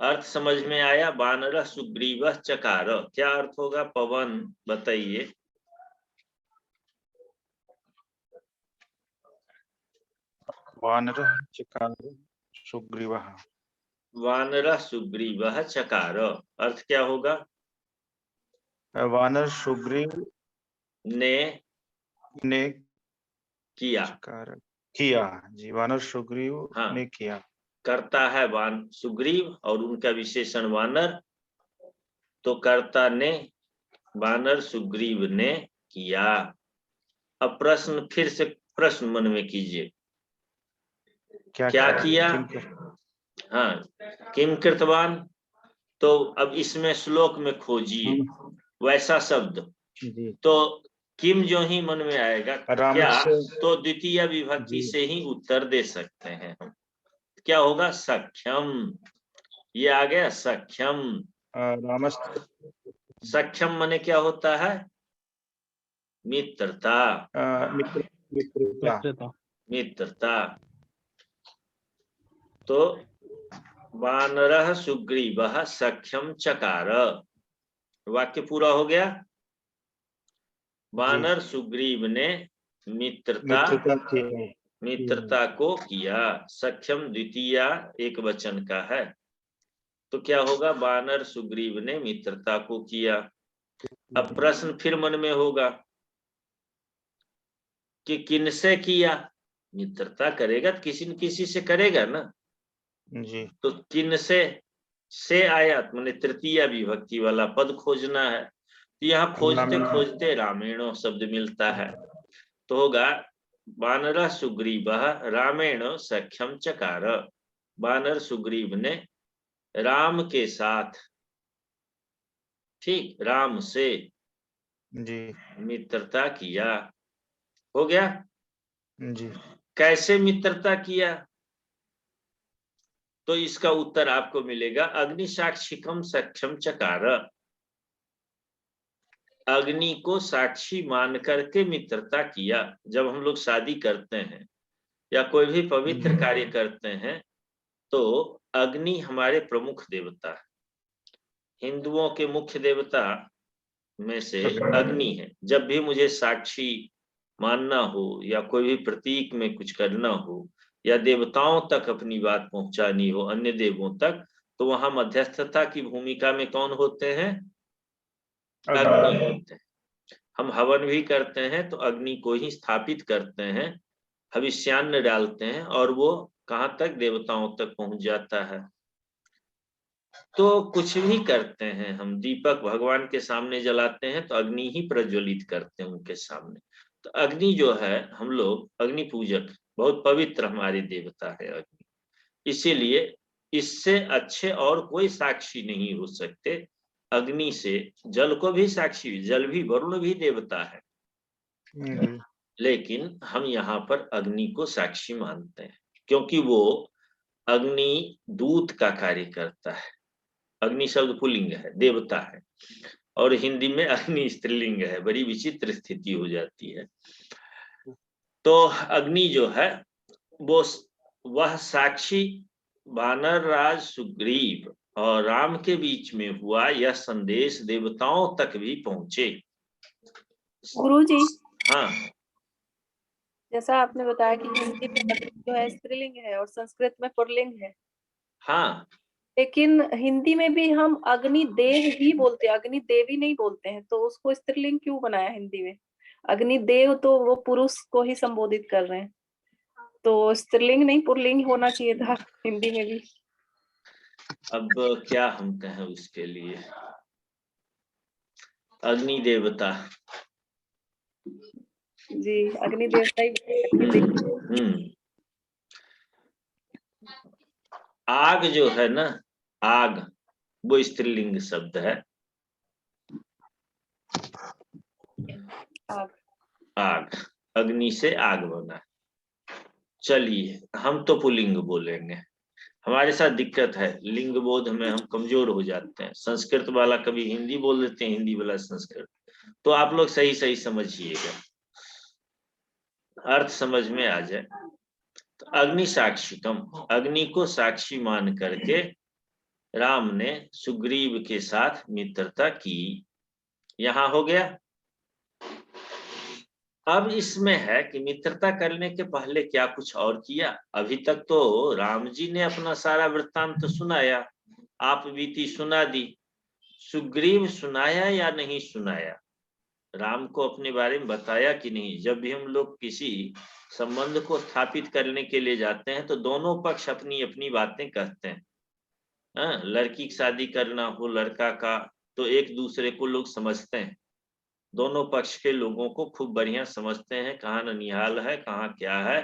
अर्थ समझ में आया? वानर सुग्रीव चकार क्या अर्थ होगा? पवन बताइए। वानर चकार सुग्रीव। वानर सुग्रीव चकार अर्थ क्या होगा? वानर सुग्रीव ने किया। चकार किया जी। वानर सुग्रीव हाँ, ने किया। करता है वान सुग्रीव और उनका विशेषण वानर, तो कर्ता ने, वानर सुग्रीव ने किया। अब प्रश्न, फिर से प्रश्न मन में कीजिए, क्या किया? हाँ, किम कृतवान। तो अब इसमें श्लोक में खोजिए वैसा शब्द। तो किम जो ही मन में आएगा क्या, तो द्वितीय विभक्ति से ही उत्तर दे सकते हैं हम। क्या होगा? सक्षम। ये आ गया सक्षम। सक्षम माने क्या होता है? मित्रता। मित्रता। तो वानरः सुग्रीवः सख्यम चकार, वाक्य पूरा हो गया। वानर सुग्रीव ने मित्रता को किया। सख्यम द्वितीया एक वचन का है, तो क्या होगा? वानर सुग्रीव ने मित्रता को किया। अब प्रश्न फिर मन में होगा कि किनसे किया? मित्रता करेगा तो किसी न किसी से करेगा ना जी। तो किन से आया, मैंने तृतीय विभक्ति वाला पद खोजना है। तो यहाँ खोजते खोजते रामेण शब्द मिलता है, तो होगा वानर सुग्रीव रामेण सख्यम चकार। वानर सुग्रीव ने राम के साथ, ठीक, राम से जी मित्रता किया। हो गया जी। कैसे मित्रता किया? तो इसका उत्तर आपको मिलेगा अग्नि साक्षिकम सक्षम चकार। अग्नि को साक्षी मान करके मित्रता किया। जब हम लोग शादी करते हैं या कोई भी पवित्र कार्य करते हैं तो अग्नि हमारे प्रमुख देवता है। हिंदुओं के मुख्य देवता में से अग्नि है। जब भी मुझे साक्षी मानना हो या कोई भी प्रतीक में कुछ करना हो या देवताओं तक अपनी बात पहुंचानी हो, अन्य देवों तक, तो वहां मध्यस्थता की भूमिका में कौन होते हैं? अग्नि होते हैं। हम हवन भी करते हैं तो अग्नि को ही स्थापित करते हैं, हविष्यान्न डालते हैं और वो कहां तक? देवताओं तक पहुंच जाता है। तो कुछ भी करते हैं हम, दीपक भगवान के सामने जलाते हैं तो अग्नि ही प्रज्वलित करते हैं उनके सामने। तो अग्नि जो है, हम लोग अग्नि पूजक, बहुत पवित्र हमारे देवता है अग्नि। इसीलिए इससे अच्छे और कोई साक्षी नहीं हो सकते। अग्नि से जल को भी साक्षी, जल भी, वरुण भी देवता है, लेकिन हम यहाँ पर अग्नि को साक्षी मानते हैं क्योंकि वो अग्नि दूत का कार्य करता है। अग्नि शब्द पुल्लिंग है, देवता है, और हिंदी में अग्नि स्त्रीलिंग है। बड़ी विचित्र स्थिति हो जाती है। तो अग्नि जो है वो वह साक्षी वानर राज सुग्रीव और राम के बीच में हुआ यह संदेश देवताओं तक भी पहुंचे। गुरुजी, हाँ जैसा आपने बताया कि हिंदी में अग्नि जो है स्त्रीलिंग है और संस्कृत में पुल्लिंग है, हाँ, लेकिन हिंदी में भी हम अग्नि देव ही बोलते हैं, अग्नि देवी नहीं बोलते हैं, तो उसको स्त्रीलिंग क्यों बनाया हिंदी में? अग्नि देव तो वो पुरुष को ही संबोधित कर रहे हैं, तो स्त्रीलिंग नहीं पुल्लिंग होना चाहिए था हिंदी में भी। अब क्या हम कहें उसके लिए, अग्नि देवता। जी, अग्नि देवता ही। आग जो है ना, आग वो स्त्रीलिंग शब्द है। आग, आग, अग्नि से आग बना। चलिए हम तो पुल्लिंग बोलेंगे, हमारे साथ दिक्कत है, लिंग बोध में हम कमजोर हो जाते हैं। संस्कृत वाला कभी हिंदी बोल देते हैं, हिंदी वाला संस्कृत, तो आप लोग सही सही समझिएगा, अर्थ समझ में आ जाए। तो अग्नि साक्षिकम, अग्नि को साक्षी मान करके राम ने सुग्रीव के साथ मित्रता की। यहां हो गया। अब इसमें है कि मित्रता करने के पहले क्या कुछ और किया। अभी तक तो राम जी ने अपना सारा वृत्तांत तो सुनाया, आप बीती सुना दी। सुग्रीव सुनाया या नहीं सुनाया, राम को अपने बारे में बताया कि नहीं। जब भी हम लोग किसी संबंध को स्थापित करने के लिए जाते हैं तो दोनों पक्ष अपनी अपनी बातें कहते हैं। लड़की की शादी करना हो लड़का का, तो एक दूसरे को लोग समझते हैं, दोनों पक्ष के लोगों को खूब बढ़िया समझते हैं, कहाँ ननिहाल है, कहाँ क्या है,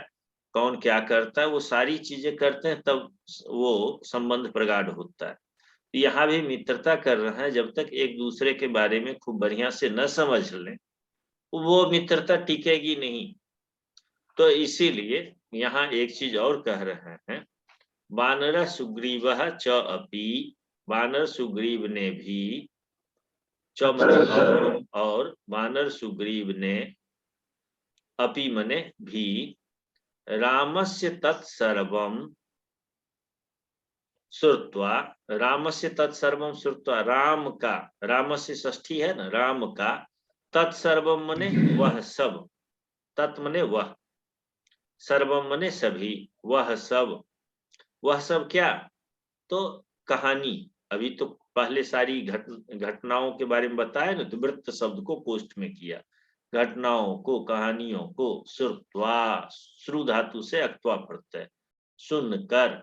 कौन क्या करता है, वो सारी चीजें करते हैं, तब वो संबंध प्रगाढ़ होता है। यहाँ भी मित्रता कर रहे हैं, जब तक एक दूसरे के बारे में खूब बढ़िया से न समझ लें वो मित्रता टिकेगी नहीं। तो इसीलिए यहाँ एक चीज और कह रहे हैं, वानर सुग्रीव च अपि, वानर सुग्रीव ने भी, च मने और वानर सुग्रीव ने, अपि मने भी, रामस्य तत्सर्वम श्रुत्वा, रामस्य तत्सर्वम श्रुत्वा, राम का, रामस्य षष्ठी है ना, राम का, तत्सर्वम मने वह सब, तत् मने वह, सर्वम मने सभी, वह सब क्या, तो कहानी। अभी तो पहले सारी घटनाओं के बारे में बताया ना, तो वृत्त शब्द को पोस्ट में किया, घटनाओं को, कहानियों को, श्रुत्वा, श्रु धातु से अक्त्वा प्रत्यय, सुनकर।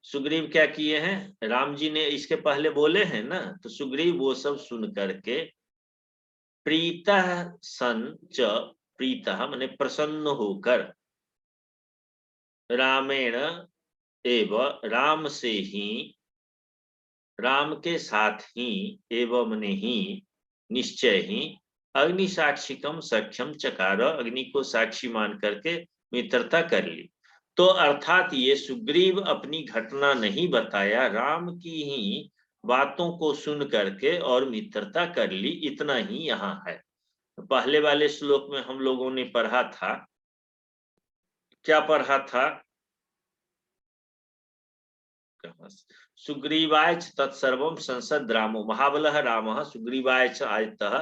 सुग्रीव क्या किए हैं, राम जी ने इसके पहले बोले हैं ना, तो सुग्रीव वो सब सुन करके, प्रीतः सन च, प्रीतः माने प्रसन्न होकर, रामेण एव, राम से ही, राम के साथ ही, एवं ने ही, निश्चय ही, अग्नि साक्षिकम सख्यम चकार, अग्नि को साक्षी मान करके मित्रता कर ली। तो अर्थात ये सुग्रीव अपनी घटना नहीं बताया, राम की ही बातों को सुन करके और मित्रता कर ली, इतना ही यहाँ है। पहले वाले श्लोक में हम लोगों ने पढ़ा था, क्या पढ़ा था, सुग्रीवाय तत्सर्वम संसद रामो, महाबलः रामः सुग्रीवाय आयतः।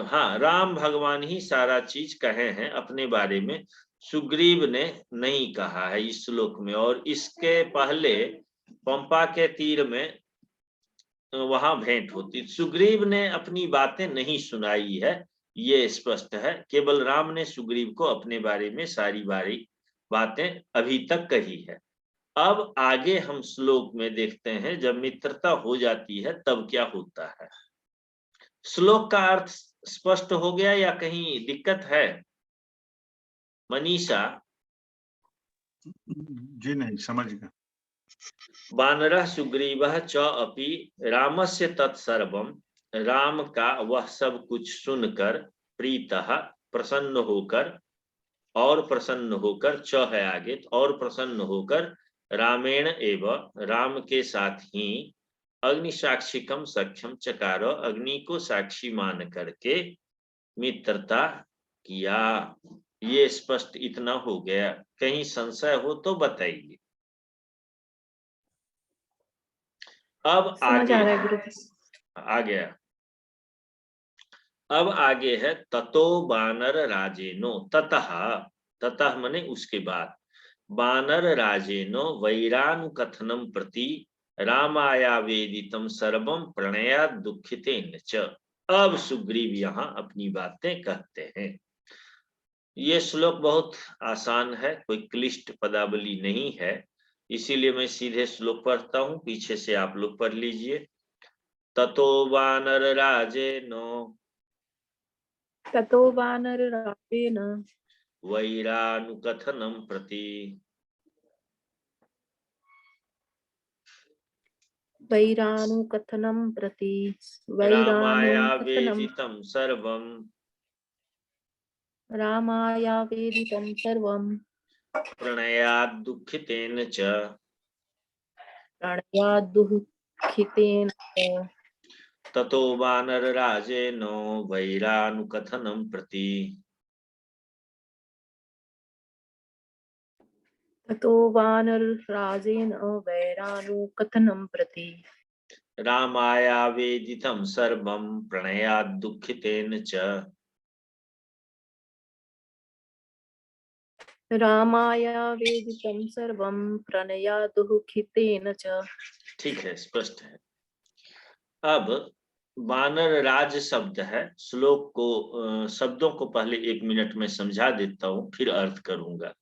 हाँ, राम भगवान ही सारा चीज कहे हैं अपने बारे में, सुग्रीव ने नहीं कहा है इस श्लोक में। और इसके पहले पंपा के तीर में वहां भेंट होती, सुग्रीव ने अपनी बातें नहीं सुनाई है, ये स्पष्ट है। केवल राम ने सुग्रीव को अपने बारे में सारी बातें अभी तक कही है। अब आगे हम श्लोक में देखते हैं, जब मित्रता हो जाती है तब क्या होता है। श्लोक का अर्थ स्पष्ट हो गया या कहीं दिक्कत है मनीषा? जी नहीं, समझ गया। वानरः सुग्रीवः च अपि रामस्य तत्सर्वम, राम का वह सब कुछ सुनकर, प्रीतः प्रसन्न होकर, और प्रसन्न होकर, च है आगे, और प्रसन्न होकर, रामेण एव, राम के साथ ही, अग्नि साक्षिकम सख्यम चकारो, अग्नि को साक्षी मान करके मित्रता किया। ये स्पष्ट इतना हो गया, कहीं संशय हो तो बताइए। अब समझ आगे आ रहा है गुरुजी। आ गया। अब आगे है ततो बानर राजेनो ततः, ततः मने उसके बाद, बानर राजेनो वैरानुकथनम प्रति रामायावेदितम सर्वम प्रणया दुखितेन च। अब सुग्रीव यहाँ अपनी बातें कहते हैं। ये श्लोक बहुत आसान है, कोई क्लिष्ट पदावली नहीं है, इसीलिए मैं सीधे श्लोक पढ़ता हूँ, पीछे से आप लोग पढ़ लीजिए। ततो वानर राजेनो ततो वानरराजेन वैरानुकथनं प्रति वैरानुकथनं प्रति वैरानुकथनं रामायावेदितं सर्वं रामायावेदितं सर्वं प्रणयात् दुःखितेन च। प्रणयाद्दुःखितेन च। ततो वानरराजेनो वैरानुकथनं प्रति ततो वानरराजेन वैरानुकथनं प्रति रामायावेदितं सर्वं प्रणयात् दुःखितेन च। रामायावेदितं सर्वं प्रणयाद्दुःखितेन च। ठीक है, स्पष्ट है। अब वानर राज शब्द है, श्लोक को शब्दों को पहले 1 मिनट में समझा देता हूं, फिर अर्थ करूंगा।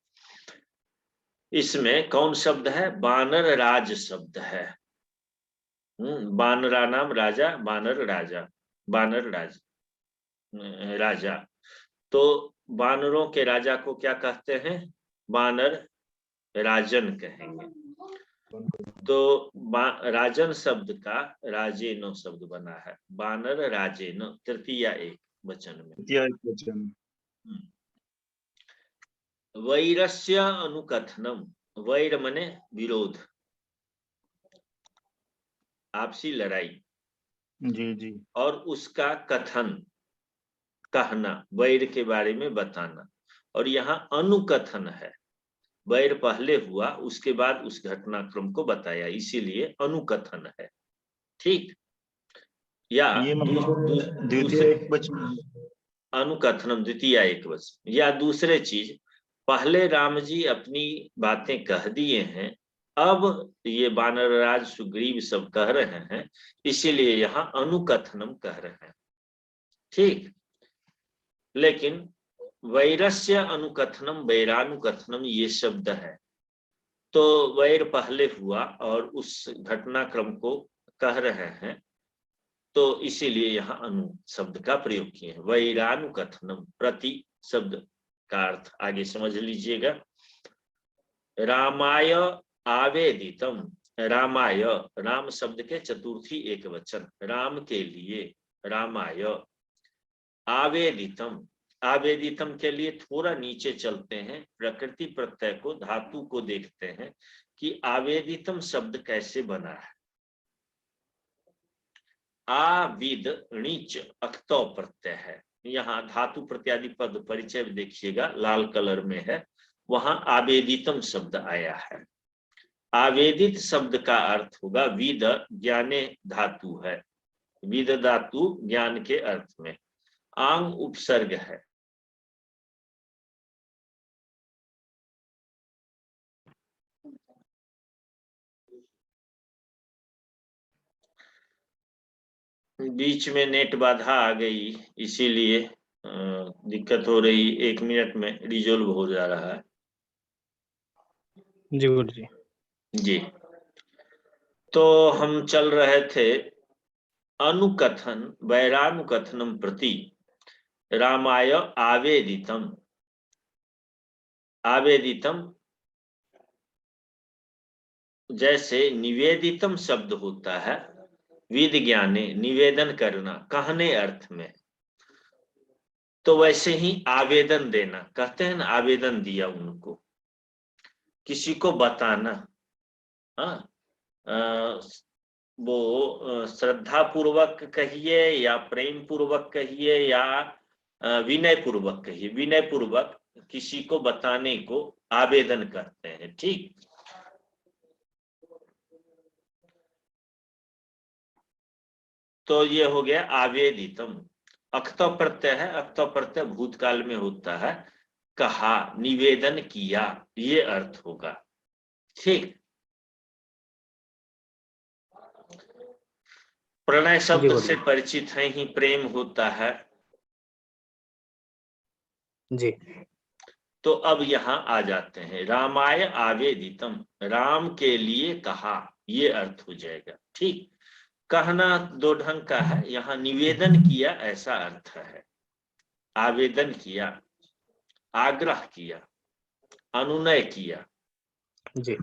इसमें कौन शब्द है? बानर राज शब्द है। बानरा नाम राजा, बानर राजा, बानर राज राजा। तो बानरों के राजा को क्या कहते हैं? बानर राजन कहेंगे। तो राजन शब्द का राजेनो शब्द बना है, बानर राजेनो, तृतीय एक वचन में। वैरस्य अनुकथनम, वैर मने विरोध, आपसी लड़ाई। जी जी। और उसका कथन, कहना, वैर के बारे में बताना। और यहाँ अनुकथन है, वैर पहले हुआ, उसके बाद उस घटनाक्रम को बताया, इसीलिए अनुकथन है। ठीक, या ये मतलब द्वितीय एकवचन, अनुकथनम द्वितीय एकवचन। या दूसरे चीज, पहले राम जी अपनी बातें कह दिए हैं, अब ये वानरराज सुग्रीव सब कह रहे हैं, इसीलिए यहाँ अनुकथनम कह रहे हैं। ठीक, लेकिन वैरस्य अनुकथनम, वैरानुकथनम ये शब्द है, तो वैर पहले हुआ और उस घटनाक्रम को कह रहे हैं, तो इसीलिए यहाँ अनु शब्द का प्रयोग किए हैं। वैरानुकथनम, प्रति शब्द का अर्थ आगे समझ लीजिएगा। रामाय आवेदितम, रामाय, राम शब्द के चतुर्थी एक वचन, राम के लिए, रामाय। आवेदितम, आवेदितम के लिए थोड़ा नीचे चलते हैं, प्रकृति प्रत्यय को, धातु को देखते हैं कि आवेदितम शब्द कैसे बना है। आविद णिच अक्तो प्रत्यय है, यहाँ धातु प्रत्यादि पद परिचय देखिएगा, लाल कलर में है, वहां आवेदितम शब्द आया है। आवेदित शब्द का अर्थ होगा विद, ज्ञाने धातु है, विद धातु ज्ञान के अर्थ में, आंग उपसर्ग है। बीच में नेट बाधा आ गई, इसीलिए दिक्कत हो रही, 1 मिनट में रिजोल्व हो जा रहा है। जी गुरुजी। जी, तो हम चल रहे थे अनुकथन, वैरानुकथनम प्रति रामाय आवेदितम। आवेदितम जैसे निवेदितम शब्द होता है, विद ज्ञाने, निवेदन करना, कहने अर्थ में, तो वैसे ही आवेदन देना, कहते हैं ना, आवेदन दिया उनको, किसी को बताना। वो श्रद्धा पूर्वक कहिए या प्रेम पूर्वक कहिए या विनय पूर्वक कहिए। विनय पूर्वक किसी को बताने को आवेदन करते हैं। ठीक, तो ये हो गया आवेदितम। अक्त प्रत्यय है, अक्त प्रत्यय भूतकाल में होता है, कहा, निवेदन किया, ये अर्थ होगा। ठीक, प्रणय शब्द से परिचित है ही, प्रेम होता है जी। तो अब यहाँ आ जाते हैं, रामाय आवेदितम, राम के लिए कहा, ये अर्थ हो जाएगा। ठीक, कहना दो ढंग का है, यहाँ निवेदन किया ऐसा अर्थ है, आवेदन किया, आग्रह किया, अनुनय किया। जी।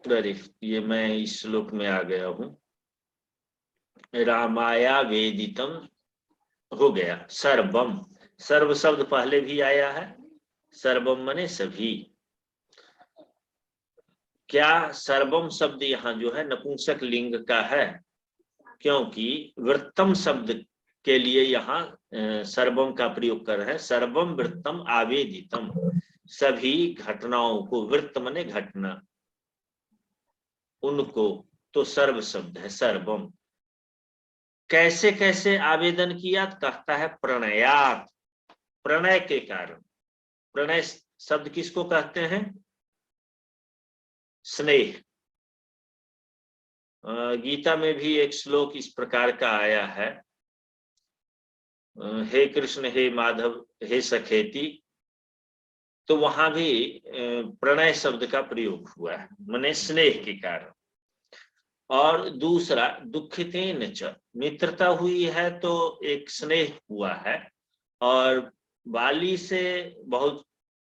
अरे ये मैं इस श्लोक में आ गया हूं, रामाया वेदितम हो गया, सर्वम, सर्व शब्द पहले भी आया है, सर्वम मने सभी। क्या सर्वम शब्द यहाँ जो है नपुंसक लिंग का है, क्योंकि वृत्तम शब्द के लिए यहाँ सर्वम का प्रयोग कर रहे हैं। सर्वम वृत्तम आवेदितम, सभी घटनाओं को, वृत्त मने घटना, उनको, तो सर्व शब्द है सर्वम। कैसे कैसे आवेदन किया, कहता है प्रणयात, प्रणय के कारण। प्रणय शब्द किसको कहते हैं, स्नेह। गीता में भी एक श्लोक इस प्रकार का आया है, हे कृष्ण हे माधव हे सखेती, तो वहां भी प्रणय शब्द का प्रयोग हुआ है, माने स्नेह के कारण। और दूसरा दुखितेन च, मित्रता हुई है तो एक स्नेह हुआ है, और बाली से बहुत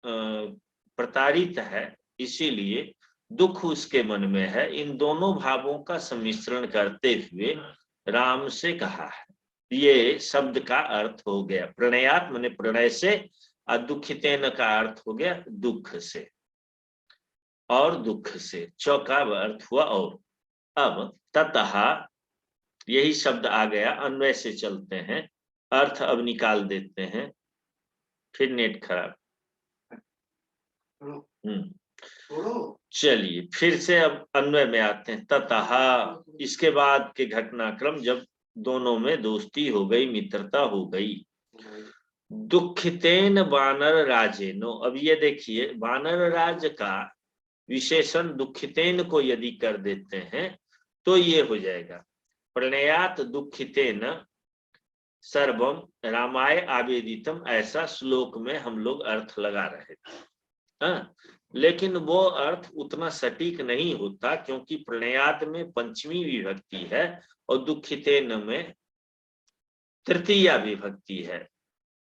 प्रताड़ित है, इसीलिए दुख उसके मन में है। इन दोनों भावों का सम्मिश्रण करते हुए राम से कहा है, ये शब्द का अर्थ हो गया। प्रणयात माने प्रणय से, और दुखितेन का अर्थ हो गया दुख से, और दुख से, च का अर्थ हुआ और। अब ततः, यही शब्द आ गया, अन्वय से चलते हैं, अर्थ अब निकाल देते हैं, फिर नेट खराब। चलिए फिर से अब अन्वय में आते हैं। ततः, इसके बाद के घटनाक्रम, जब दोनों में दोस्ती हो गई, मित्रता हो गई। दुखितेन वानर राजेनो, अब ये देखिए वानर राज का विशेषण दुखितेन को यदि कर देते हैं तो ये हो जाएगा, प्रणयात दुखितेन सर्वम रामाय आवेदितम, ऐसा श्लोक में हम लोग अर्थ लगा रहे थे। हाँ, लेकिन वो अर्थ उतना सटीक नहीं होता, क्योंकि प्रणयात में पंचमी विभक्ति है और दुखितेन में तृतीया विभक्ति है।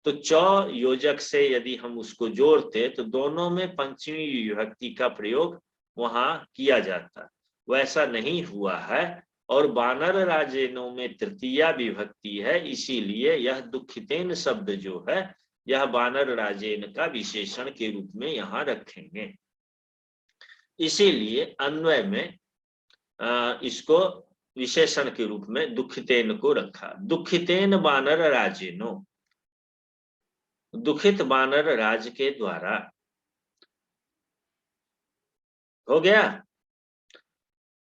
तो च योजक से यदि हम उसको जोड़ते तो दोनों में पंचमी विभक्ति का प्रयोग वहां किया जाता, वैसा नहीं हुआ है। और वानर राजेनों में तृतीया विभक्ति है, इसीलिए यह दुखितेन शब्द जो है यह वानर राजेन का विशेषण के रूप में यहाँ रखेंगे। इसीलिए अन्वय में इसको विशेषण के रूप में दुखितेन को रखा। दुखितेन वानर राजेनो, दुखित वानर राज के द्वारा, हो गया।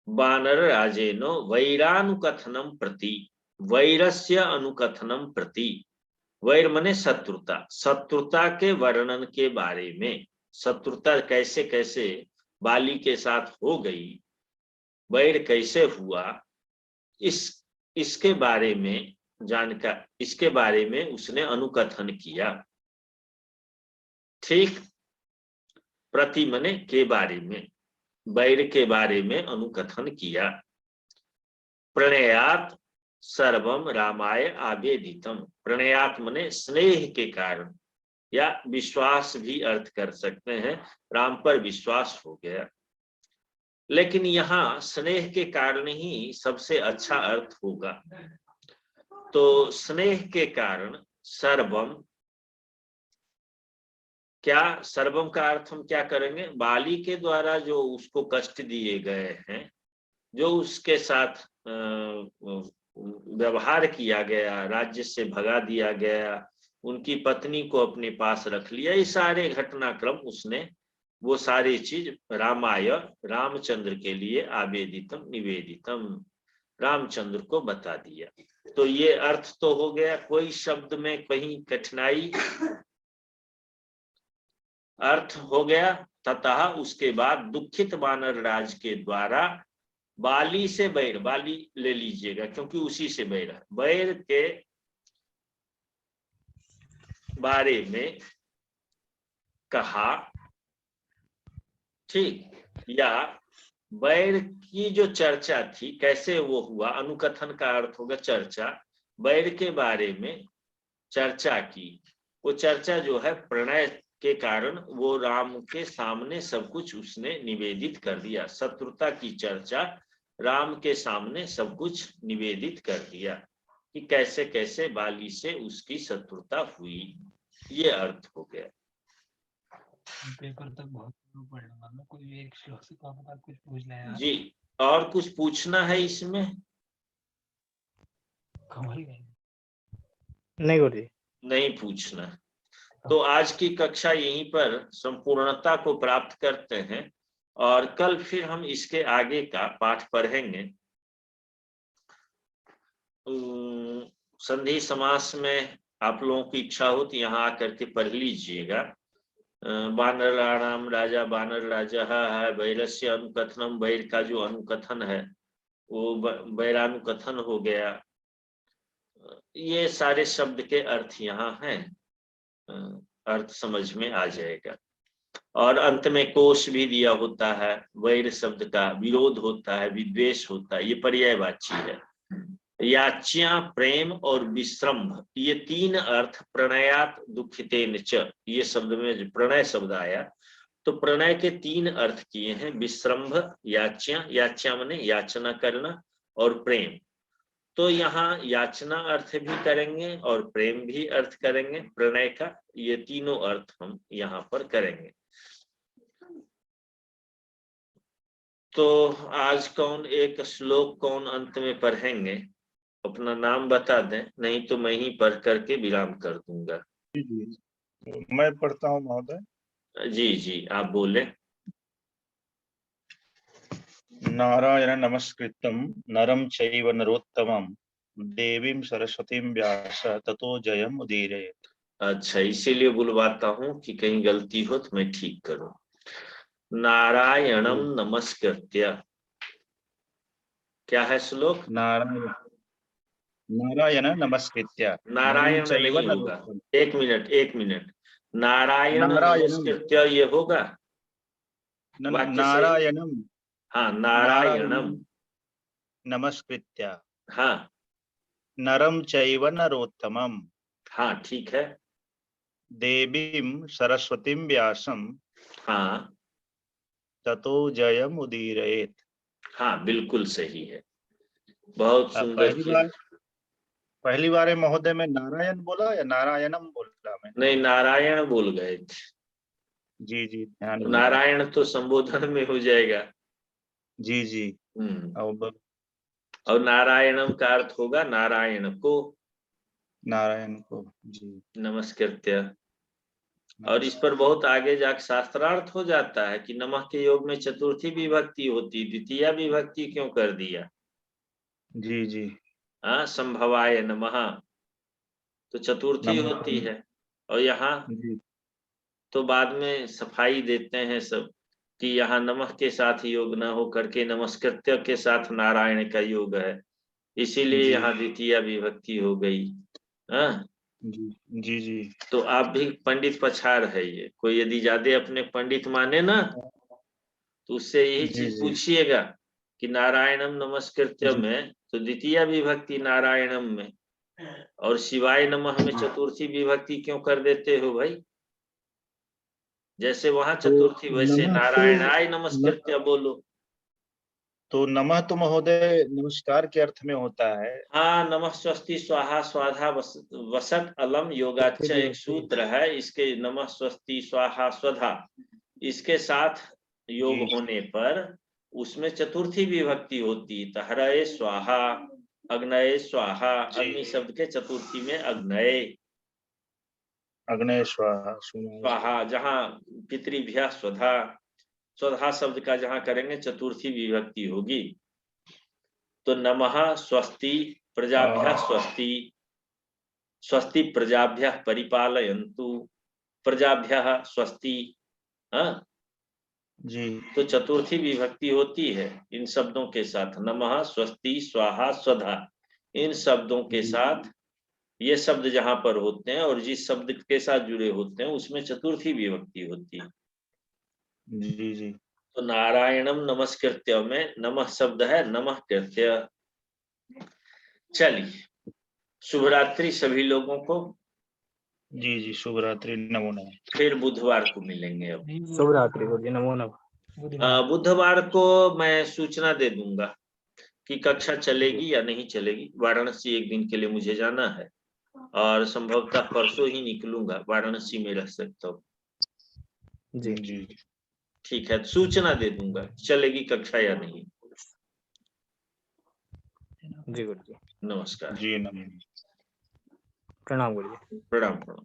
वानर राजेनो वैरानुकथनम प्रति, वैरस्य अनुकथनम प्रति, वैर मने शत्रुता, शत्रुता के वर्णन के बारे में, शत्रुता कैसे कैसे बाली के साथ हो गई, वैर कैसे हुआ, इसके बारे में जानकर, इसके बारे में उसने अनुकथन किया। ठीक, प्रति मने के बारे में, वैर के बारे में अनुकथन किया। प्रणयात सर्वम रामाय आवेदितम, प्रणयात मने स्नेह के कारण, या विश्वास भी अर्थ कर सकते हैं, राम पर विश्वास हो गया। लेकिन यहाँ स्नेह के कारण ही सबसे अच्छा अर्थ होगा। तो स्नेह के कारण सर्वम, क्या सर्वम का अर्थ हम क्या करेंगे, बाली के द्वारा जो उसको कष्ट दिए गए हैं, जो उसके साथ व्यवहार किया गया, राज्य से भगा दिया गया, उनकी पत्नी को अपने पास रख लिया। ये सारे घटनाक्रम उसने वो सारी चीज रामाय रामचंद्र के लिए आवेदितम निवेदितम रामचंद्र को बता दिया। तो ये अर्थ तो हो गया। कोई शब्द में कहीं कठिनाई? अर्थ हो गया। ततः उसके बाद दुखित वानर राज के द्वारा बाली से बैर, बाली ले लीजिएगा क्योंकि उसी से बैर है, बैर के बारे में कहा, ठीक, या बैर की जो चर्चा थी कैसे वो हुआ, अनुकथन का अर्थ होगा चर्चा, बैर के बारे में चर्चा की। वो चर्चा जो है प्रणय के कारण वो राम के सामने सब कुछ उसने निवेदित कर दिया। शत्रुता की चर्चा राम के सामने सब कुछ निवेदित कर दिया कि कैसे कैसे बाली से उसकी शत्रुता हुई। ये अर्थ हो गया। पेपर तक बहुत पढ़ना, मतलब कोई एक श्लोक से तो आप कुछ पूछना है जी, और कुछ पूछना है इसमें? कमल नहीं गुरुजी, नहीं पूछना। तो आज की कक्षा यहीं पर संपूर्णता को प्राप्त करते हैं और कल फिर हम इसके आगे का पाठ पढ़ेंगे। संधि समास में आप लोगों की इच्छा हो तो यहाँ आकर के पढ़ लीजिएगा। वानराणाम राजा वानर राजा है, वैरस्य अनुकथनम, वैर का जो अनुकथन है वो वैरानुकथन हो गया। ये सारे शब्द के अर्थ यहाँ हैं, अर्थ समझ में आ जाएगा। और अंत में कोश भी दिया होता है। वैर शब्द का विरोध होता है, विद्वेष होता है, ये पर्यायवाची है। याच्या, प्रेम और विश्रम्भ, ये तीन अर्थ प्रणयात दुखितेन च, ये शब्द में प्रणय शब्द आया तो प्रणय के तीन अर्थ किए हैं। विश्रम्भ, याच्या, याच्या माने याचना करना, और प्रेम। तो यहाँ याचना अर्थ भी करेंगे और प्रेम भी अर्थ करेंगे प्रणय का। ये तीनों अर्थ हम यहाँ पर करेंगे। तो आज कौन एक श्लोक कौन अंत में पढ़ेंगे? अपना नाम बता दें, नहीं तो मैं ही पढ़ करके विराम कर दूंगा। जी, मैं पढ़ता हूँ महोदय। जी जी, आप बोले। नारायण नमस्कृतम नरम चैव नरोत्तमम देवीं सरस्वतीं व्यास ततो जयम उदीरयेत्। अच्छा, इसीलिए बुलवाता हूँ कि कहीं गलती हो तो मैं ठीक करूं। नारायणम नमस्कृत्य, क्या है श्लोक? नारायण नमस्कृत्य नारायण नहीं होगा, एक मिनट। नारायण नमस्कृत्य ये होगा नारायणम। हाँ, नारायणम नमस्कृत्य, हाँ नरम चैव नरोत्तमम, हाँ ठीक है, देवीं सरस्वतीं व्यासं हाँ ततो जयम उदीरयेत्। हाँ बिल्कुल सही है, बहुत सुंदर। पहली बार महोदय में नारायण बोला या नारायणम बोला? मैं नहीं, नारायण बोल गए थे। जी जी, ध्यान। नारायण तो संबोधन में हो जाएगा। जी जी। और नारायणम का अर्थ होगा नारायण को, नारायण को जी नमस्कृत्य। और इस पर बहुत आगे जाकर शास्त्रार्थ हो जाता है कि नमः के योग में चतुर्थी विभक्ति होती, द्वितीय विभक्ति क्यों कर दिया? जी जी। हाँ, संभवाय नमः तो चतुर्थी होती है। और यहाँ तो बाद में सफाई देते हैं सब कि यहाँ नमः के साथ योग न हो करके नमस्कृत्य के साथ नारायण का योग है, इसीलिए यहाँ द्वितीय विभक्ति हो गई। हाँ जी जी। तो आप भी पंडित पछाड़ है ये, कोई यदि ज्यादा अपने पंडित माने ना तो उससे यही चीज पूछिएगा कि नारायणम नमस्कृत्य में तो द्वितीय विभक्ति नारायणम में, और शिवाय नमः में चतुर्थी विभक्ति क्यों कर देते हो भाई? जैसे वहां चतुर्थी वैसे नारायणाय नमस्कृत्य बोलो। तो नमः तो महोदय नमस्कार के अर्थ में होता है। हाँ, नमः स्वस्ति स्वाहा स्वाधा वसत अलम योगाच्च एक सूत्र है, इसके नमः स्वस्ति स्वाहा स्वधा इसके साथ योग होने पर उसमें चतुर्थी विभक्ति होती। तो हरये स्वाहा, अग्नये स्वाहा, अग्नि शब्द के चतुर्थी में अग्नये। अग्नय स्वाहा सुना स्वाहा, जहाँ पितृभ्यः स्वधा, स्वधा शब्द का जहाँ करेंगे चतुर्थी विभक्ति होगी। तो नमः स्वस्ति प्रजाभ्यः स्वस्ति, स्वस्ति प्रजाभ्यः परिपालयन्तु, प्रजाभ्यः स्वस्ति। हाँ, जी तो चतुर्थी विभक्ति होती है इन शब्दों के साथ, नमः स्वस्ति स्वाहा स्वधा, इन शब्दों के साथ ये शब्द जहां पर होते हैं और जिस शब्द के साथ जुड़े होते हैं उसमें चतुर्थी विभक्ति होती है। जी जी तो नारायणम नमस्कृत्य में नमः शब्द है, नमः कृत्य। चलिए, शुभ रात्रि सभी लोगों को। जी जी शुभ रात्रि, नमो नमः। फिर बुधवार को मिलेंगे। अब शुभ रात्रि गुरुजी, नमो नमः। बुधवार को मैं सूचना दे दूंगा कि कक्षा चलेगी या नहीं चलेगी। वाराणसी एक दिन के लिए मुझे जाना है और संभवतः परसों ही निकलूंगा, वाराणसी में रह सकता हूँ। जी जी ठीक है, सूचना दे दूंगा चलेगी कक्षा या नहीं। जी गुरुजी, नमस्कार, जी नमो नमः। प्रणाम गुरुजी। प्रणाम प्रणाम।